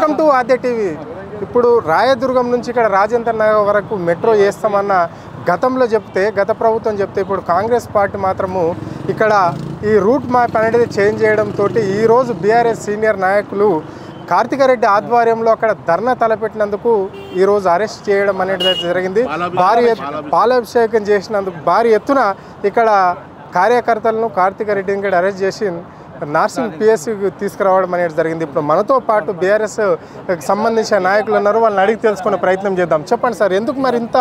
Welcome to Aadya TV. ఇప్పుడు రాయదుర్గం నుంచి ఇక్కడ రాజేంద్ర నగర్ వరకు మెట్రో చేస్తామన్న గతంలో చెప్తే, గత ప్రభుత్వం చెప్తే, ఇప్పుడు కాంగ్రెస్ పార్టీ మాత్రము ఇక్కడ ఈ రూట్ మ్యాప్ అనేది చేంజ్ చేయడంతో ఈరోజు బీఆర్ఎస్ సీనియర్ నాయకులు కార్తికరెడ్డి ఆధ్వర్యంలో అక్కడ ధర్నా తలపెట్టినందుకు ఈరోజు అరెస్ట్ చేయడం అనేది జరిగింది. పాలాభిషేకం చేసినందుకు భారీ ఎత్తున ఇక్కడ కార్యకర్తలను కార్తికరెడ్డిని ఇక్కడ అరెస్ట్ చేసి నార్సింగ్ పిఎస్సికి తీసుకురావడం అనేది జరిగింది. ఇప్పుడు మనతో పాటు బీఆర్ఎస్ సంబంధించిన నాయకులు ఉన్నారు, వాళ్ళని అడిగి తెలుసుకునే ప్రయత్నం చేద్దాం. చెప్పండి సార్, ఎందుకు మరి ఇంత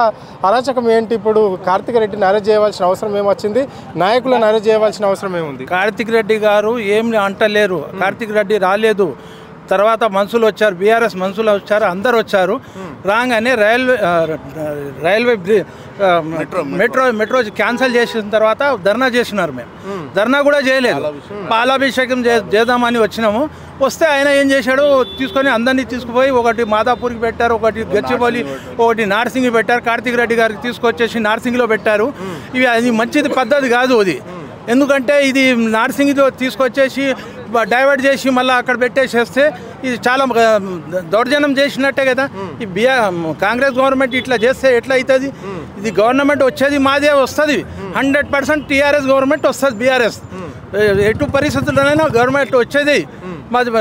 అరాచకం ఏంటి? ఇప్పుడు కార్తికరెడ్డిని అరెస్ట్ చేయవలసిన అవసరం ఏమొచ్చింది? నాయకులను అరెస్ట్ చేయవలసిన అవసరం ఏముంది? కార్తికరెడ్డి గారు ఏం అంటలేరు. కార్తికరెడ్డి రాలేదు. తర్వాత మనుషులు వచ్చారు, బీఆర్ఎస్ మనుషులు వచ్చారు, అందరు వచ్చారు. రాగానే రైల్వే మెట్రో క్యాన్సిల్ చేసిన తర్వాత ధర్నా చేసినారు. మేము ధర్నా కూడా చేయలేదు, పాలాభిషేకం చేద్దామని వచ్చినాము. వస్తే ఆయన ఏం చేశాడు, తీసుకొని అందరినీ తీసుకుపోయి ఒకటి మాదాపూర్కి పెట్టారు, ఒకటి గచ్చిబౌలి, ఒకటి నార్సింగ్ పెట్టారు. కార్తికరెడ్డి గారికి తీసుకొచ్చేసి నార్సింగ్లో పెట్టారు. ఇవి అది మంచిది పద్ధతి కాదు అది. ఎందుకంటే ఇది నార్సింగ్లో తీసుకొచ్చేసి డైవర్ట్ చేసి మళ్ళీ అక్కడ పెట్టేసేస్తే ఇది చాలా దౌర్జన్యం చేసినట్టే కదా. ఈ కాంగ్రెస్ గవర్నమెంట్ ఇట్లా చేస్తే ఎట్లా అవుతుంది? ఇది గవర్నమెంట్ వచ్చేది మాదే వస్తుంది, 100% టీఆర్ఎస్ గవర్నమెంట్ వస్తుంది. బీఆర్ఎస్ ఎటు పరిస్థితుల్లోనైనా గవర్నమెంట్ వచ్చేది, మాది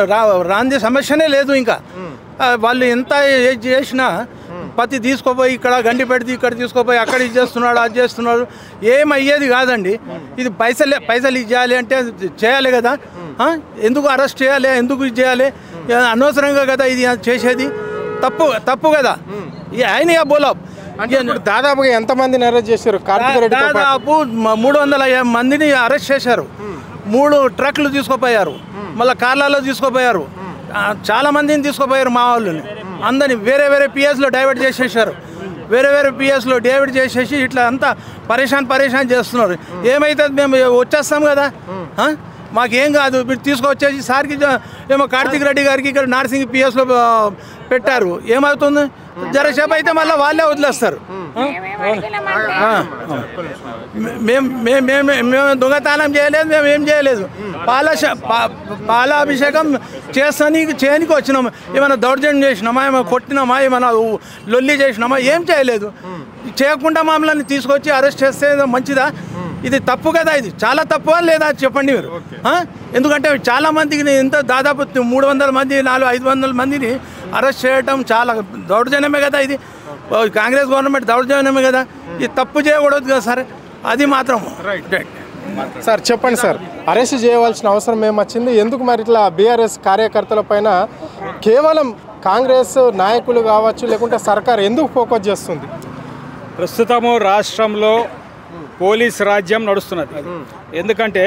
రాంది సమస్యనే లేదు. ఇంకా వాళ్ళు ఎంత చేసినా పత్తి తీసుకోపోయి ఇక్కడ గండి పెడితే ఇక్కడ తీసుకోపోయి అక్కడ ఇది చేస్తున్నాడు, అది చేస్తున్నాడు, ఏమయ్యేది కాదండి. ఇది పైసలు ఇచ్చేయాలి అంటే చేయాలి కదా. ఎందుకు అరెస్ట్ చేయాలి, ఎందుకు ఇది చేయాలి? అనవసరంగా కదా ఇది చేసేది. తప్పు కదా. ఆయన బోలా దాదాపుగా ఎంతమందిని అరెస్ట్ చేశారు? దాదాపు 300 మందిని అరెస్ట్ చేశారు. 3 ట్రక్లు తీసుకుపోయారు, మళ్ళీ కార్లలో తీసుకుపోయారు. చాలా మందిని తీసుకుపోయారు. మా వాళ్ళని అందరినీ వేరే పిఎస్లో డైవర్ట్ చేసేసారు. వేరే పిఎస్లో డైవర్ట్ చేసేసి ఇట్లా అంతా పరేషాన్ చేస్తున్నారు. ఏమవుతుంది? మేము వచ్చేస్తాం కదా, మాకేం కాదు. మీరు తీసుకొచ్చేసి సార్కి ఏమో కార్తికరెడ్డి గారికి ఇక్కడ నార్సింగ్ పిఎస్లో పెట్టారు. ఏమవుతుంది? జరసేపు అయితే మళ్ళీ వాళ్ళే వదిలేస్తారు. మేము దొంగతనం చేయలేదు, మేము ఏం చేయలేదు. పాలాభిషేకం చేయనికి వచ్చినాము. ఏమైనా దౌర్జన్యం చేసినామా, ఏమైనా కొట్టినామా, ఏమైనా లొల్లి చేసినామా? ఏం చేయలేదు. చేయకుండా మమ్మల్ని తీసుకొచ్చి అరెస్ట్ చేస్తే మంచిదా? ఇది తప్పు కదా. ఇది చాలా తప్పు లేదా చెప్పండి మీరు. ఎందుకంటే చాలా మందికి ఎంత దాదాపు 300 మంది 500 మందిని అరెస్ట్ చేయడం చాలా దౌర్జన్యమే కదా. ఇది కాంగ్రెస్ గవర్నమెంట్ దౌర్జన్యమే కదా. ఇది తప్పు చేయకూడదు కదా సార్. అది మాత్రం సార్ చెప్పండి సార్, అరెస్ట్ చేయవలసిన అవసరం ఏమొచ్చింది? ఎందుకు మరి ఇట్లా బీఆర్ఎస్ కార్యకర్తల పైన కేవలం కాంగ్రెస్ నాయకులు కావచ్చు లేకుంటే సర్కార్ ఎందుకు ఫోకస్ చేస్తుంది? ప్రస్తుతము రాష్ట్రంలో పోలీస్ రాజ్యం నడుస్తున్నది. ఎందుకంటే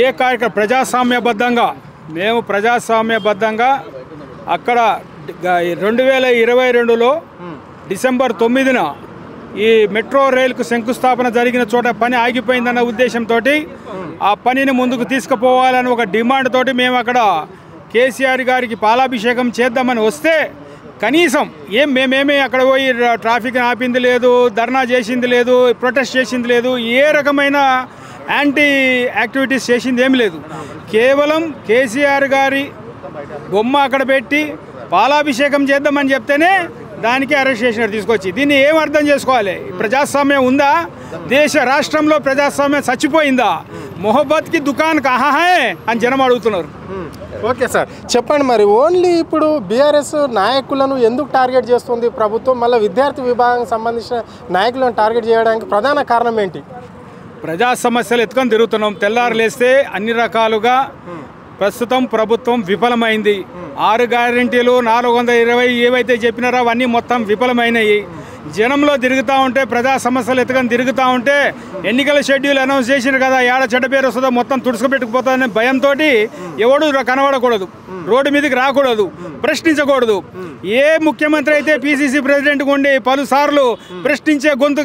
ఏ కార్యక్రమం ప్రజాస్వామ్యబద్ధంగా అక్కడ 2022లో డిసెంబర్ 9న ఈ మెట్రో రైలుకు శంకుస్థాపన జరిగిన చోట పని ఆగిపోయిందన్న ఉద్దేశంతో ఆ పనిని ముందుకు తీసుకుపోవాలని ఒక డిమాండ్ తోటి మేము అక్కడ కేసీఆర్ గారికి పాలాభిషేకం చేద్దామని వస్తే కనీసం మేమేమీ అక్కడ పోయి ట్రాఫిక్ ఆపింది లేదు, ధర్నా చేసింది లేదు, ప్రొటెస్ట్ చేసింది లేదు, ఏ రకమైన యాంటీ యాక్టివిటీస్ చేసింది ఏమి లేదు. కేవలం కేసీఆర్ గారి బొమ్మ అక్కడ పెట్టి పాలాభిషేకం చేద్దామని చెప్తేనే దానికి అరెస్ట్ చేసినట్టు తీసుకొచ్చి దీన్ని ఏం అర్థం చేసుకోవాలి? ప్రజాస్వామ్యం ఉందా? రాష్ట్రంలో ప్రజాస్వామ్యం చచ్చిపోయిందా? మొహబ్బత్కి దుకాన్ కహా హై అని జనం అడుగుతున్నారు. ఓకే సార్, చెప్పండి మరి ఓన్లీ ఇప్పుడు బీఆర్ఎస్ నాయకులను ఎందుకు టార్గెట్ చేస్తుంది ప్రభుత్వం? మళ్ళీ విద్యార్థి విభాగానికి సంబంధించిన నాయకులను టార్గెట్ చేయడానికి ప్రధాన కారణం ఏంటి? ప్రజా సమస్యలు ఎత్తుకొని తిరుగుతున్నాం. తెల్లారు లేస్తే అన్ని రకాలుగా ప్రస్తుతం ప్రభుత్వం విఫలమైంది. 6 గ్యారెంటీలు 420 ఏవైతే చెప్పినారో అవన్నీ మొత్తం విఫలమైనవి. జనంలో తిరుగుతూ ఉంటే, ప్రజా సమస్యలు ఎత్తుకొని తిరుగుతూ ఉంటే, ఎన్నికల షెడ్యూల్ అనౌన్స్ చేసినారు కదా, ఏడ చెడ్డ పేరు వస్తుందో మొత్తం తుడుచుకుపెట్టుకుపోతుందనే భయంతో ఎవడు కనబడకూడదు, రోడ్డు మీదకి రాకూడదు, ప్రశ్నించకూడదు. ఏ ముఖ్యమంత్రి అయితే పిసిసి ప్రెసిడెంట్గా ఉండి పలుసార్లు ప్రశ్నించే గొంతు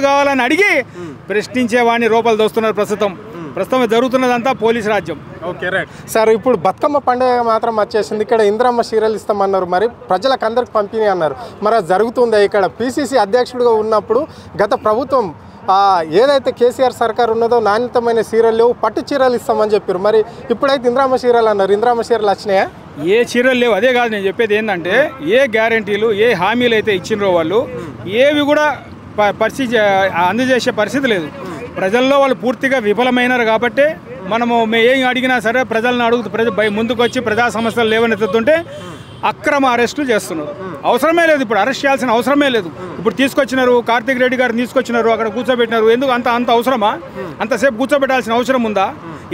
కావాలని అడిగి ప్రశ్నించే వాడిని రూపాయలు దోస్తున్నారు. ప్రస్తుతం జరుగుతున్నదంతా పోలీస్ రాజ్యం. ఓకే రైట్ సార్, ఇప్పుడు బతుకమ్మ పండుగ మాత్రం వచ్చేసింది. ఇక్కడ ఇంద్రమ్మ చీరలు ఇస్తామన్నారు, మరి ప్రజలకు అందరికి పంపిణీ అన్నారు. మరి అది జరుగుతుందా? ఇక్కడ పిసిసి అధ్యక్షుడిగా ఉన్నప్పుడు గత ప్రభుత్వం ఏదైతే కేసీఆర్ సర్కార్ ఉన్నదో నాణ్యతమైన చీరలు లేవు, పట్టు చీరలు ఇస్తామని చెప్పారు. మరి ఇప్పుడైతే ఇంద్రామ చీరలు అన్నారు, ఇంద్రామ చీరలు వచ్చినాయా? ఏ చీరలు లేవు. అదే కాదు నేను చెప్పేది ఏంటంటే, ఏ గ్యారంటీలు ఏ హామీలు అయితే ఇచ్చినరో వాళ్ళు ఏవి కూడా అందజేసే పరిస్థితి లేదు. ప్రజల్లో వాళ్ళు పూర్తిగా విఫలమైనారు కాబట్టి మనము ఏం అడిగినా సరే ప్రజలను అడుగుతూ ముందుకు వచ్చి ప్రజా సమస్యలు లేవనెత్తుతుంటే అక్రమ అరెస్టులు చేస్తున్నారు. అవసరమే లేదు, ఇప్పుడు అరెస్ట్ చేయాల్సిన అవసరమే లేదు. ఇప్పుడు తీసుకొచ్చినారు, కార్తిక్ రెడ్డి గారిని తీసుకొచ్చినారు, అక్కడ కూర్చోబెట్టినారు. ఎందుకు అంత అవసరమా? అంతసేపు కూర్చోబెట్టాల్సిన అవసరం ఉందా?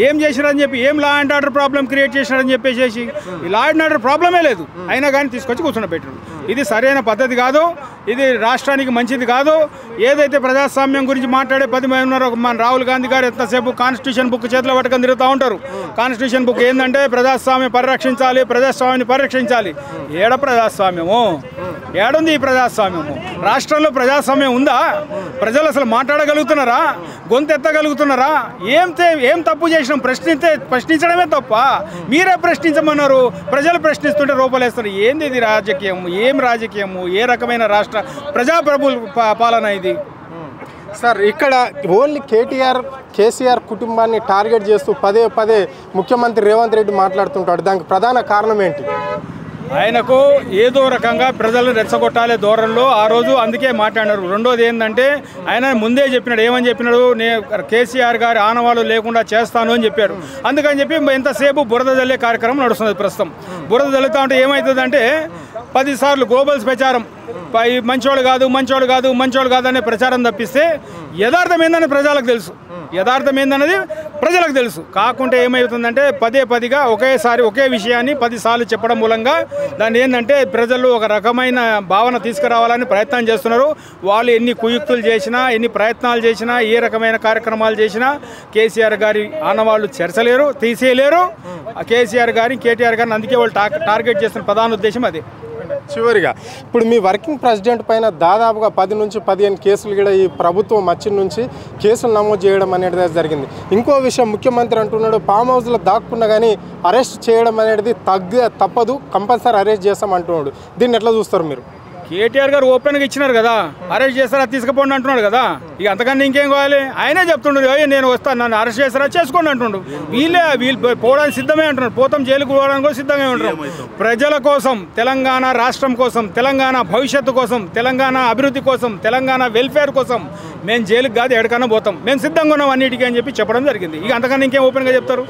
ఏం చేసినారని చెప్పి, ఏం law and order problem create చేసినారని చెప్పేసి, ఈ లా అండ్ ఆర్డర్ ప్రాబ్లమే లేదు, అయినా కానీ తీసుకొచ్చి కూర్చోబెట్టారు. ఇది సరైన పద్ధతి కాదు, ఇది రాష్ట్రానికి మంచిది కాదు. ఏదైతే ప్రజాస్వామ్యం గురించి మాట్లాడే 10 మంది ఉన్నారో, మన రాహుల్ గాంధీ గారు ఎంతసేపు కాన్స్టిట్యూషన్ బుక్ చేతిలో పట్టుకొని తిరుగుతూ ఉంటారు. కాన్స్టిట్యూషన్ బుక్ ఏంటంటే ప్రజాస్వామ్యం పరిరక్షించాలి, ప్రజాస్వామ్యాన్ని పరిరక్షించాలి. ఏడ ప్రజాస్వామ్యము? ఏడుంది ఈ ప్రజాస్వామ్యము? రాష్ట్రంలో ప్రజాస్వామ్యం ఉందా? ప్రజలు అసలు మాట్లాడగలుగుతున్నారా? గొంతెత్తగలుగుతున్నారా? ఏం తప్పు చేసినాం? ప్రశ్నించడమే తప్ప. మీరే ప్రశ్నించమన్నారు, ప్రజలు ప్రశ్నిస్తుంటే రూపలేస్తారు. ఏంది ఇది రాజకీయం? ఏం రాజకీయము? ఏ రకమైన రాష్ట్ర ప్రజాప్రభు పాలన ఇది? సార్, ఇక్కడ ఓన్లీ కేసీఆర్ కుటుంబాన్ని టార్గెట్ చేస్తూ పదే ముఖ్యమంత్రి రేవంత్ రెడ్డి మాట్లాడుతుంటాడు. దానికి ప్రధాన కారణం ఏంటి? ఆయనకు ఏదో రకంగా ప్రజలను రెచ్చగొట్టాలే ధోరణిలో ఆ రోజు అందుకే మాట్లాడినారు. రెండోది ఏంటంటే, ఆయన ముందే చెప్పినాడు. ఏమని చెప్పినాడు? కేసీఆర్ గారి ఆనవాళ్ళు లేకుండా చేస్తాను అని చెప్పాడు. అందుకని చెప్పి ఎంతసేపు బురద జల్లే కార్యక్రమం నడుస్తుంది ప్రస్తుతం. బురద జల్లుతా ఉంటే ఏమవుతుందంటే 10 సార్లు గ్లోబల్స్ ప్రచారం, మంచోడు కాదు అనే ప్రచారం తప్పిస్తే యథార్థం ఏందని ప్రజలకు తెలుసు. కాకుంటే ఏమవుతుందంటే పదిగా ఒకేసారి ఒకే విషయాన్ని 10 సార్లు చెప్పడం మూలంగా దాన్ని ఏంటంటే ప్రజలు ఒక రకమైన భావన తీసుకురావాలని ప్రయత్నం చేస్తున్నారు. వాళ్ళు ఎన్ని కుయుక్తులు చేసినా, ఎన్ని ప్రయత్నాలు చేసినా, ఏ రకమైన కార్యక్రమాలు చేసినా కేసీఆర్ గారి ఆనవాళ్ళు తీసేయలేరు. కేసీఆర్ గారిని, కేటీఆర్ గారిని అందుకే వాళ్ళు టార్గెట్ చేస్తున్న ప్రధాన ఉద్దేశం అదే. చివరిగా ఇప్పుడు మీ వర్కింగ్ ప్రెసిడెంట్ పైన దాదాపుగా 10 నుంచి 15 కేసులు కూడా ఈ ప్రభుత్వం వచ్చిన నుంచి కేసులు నమోదు చేయడం అనేది జరిగింది. ఇంకో విషయం, ముఖ్యమంత్రి అంటున్నాడు ఫామ్ హౌస్లో దాక్కున్నా కానీ అరెస్ట్ చేయడం అనేది తప్పదు, కంపల్సరీ అరెస్ట్ చేస్తాం అంటున్నాడు. దీన్ని ఎట్లా చూస్తారు మీరు? కేటీఆర్ గారు ఓపెన్గా ఇచ్చినారు కదా, అరెస్ట్ చేస్తారా తీసుకుపోండి అంటున్నాడు కదా. ఇక అంతకన్నా ఇంకేం కావాలి? ఆయనే చెప్తుండ్రు, నేను వస్తాను, నన్ను అరెస్ట్ చేస్తారా చేసుకోండి అంటుండ్రు. వీళ్ళు పోవడానికి సిద్ధమే అంటున్నారు, పోతాం జైలుకు పోవడానికి కూడా సిద్ధంగా ఉంటారు. ప్రజల కోసం, తెలంగాణ రాష్ట్రం కోసం, తెలంగాణ భవిష్యత్తు కోసం, తెలంగాణ అభివృద్ధి కోసం, తెలంగాణ వెల్ఫేర్ కోసం మేము జైలుకి కాదు ఎక్కడికన్నా పోతాం, మేము సిద్ధంగా ఉన్నాం అన్నిటికీ అని చెప్పి చెప్పడం జరిగింది. ఇక అంతకన్నా ఇంకేం ఓపెన్గా చెప్తారు?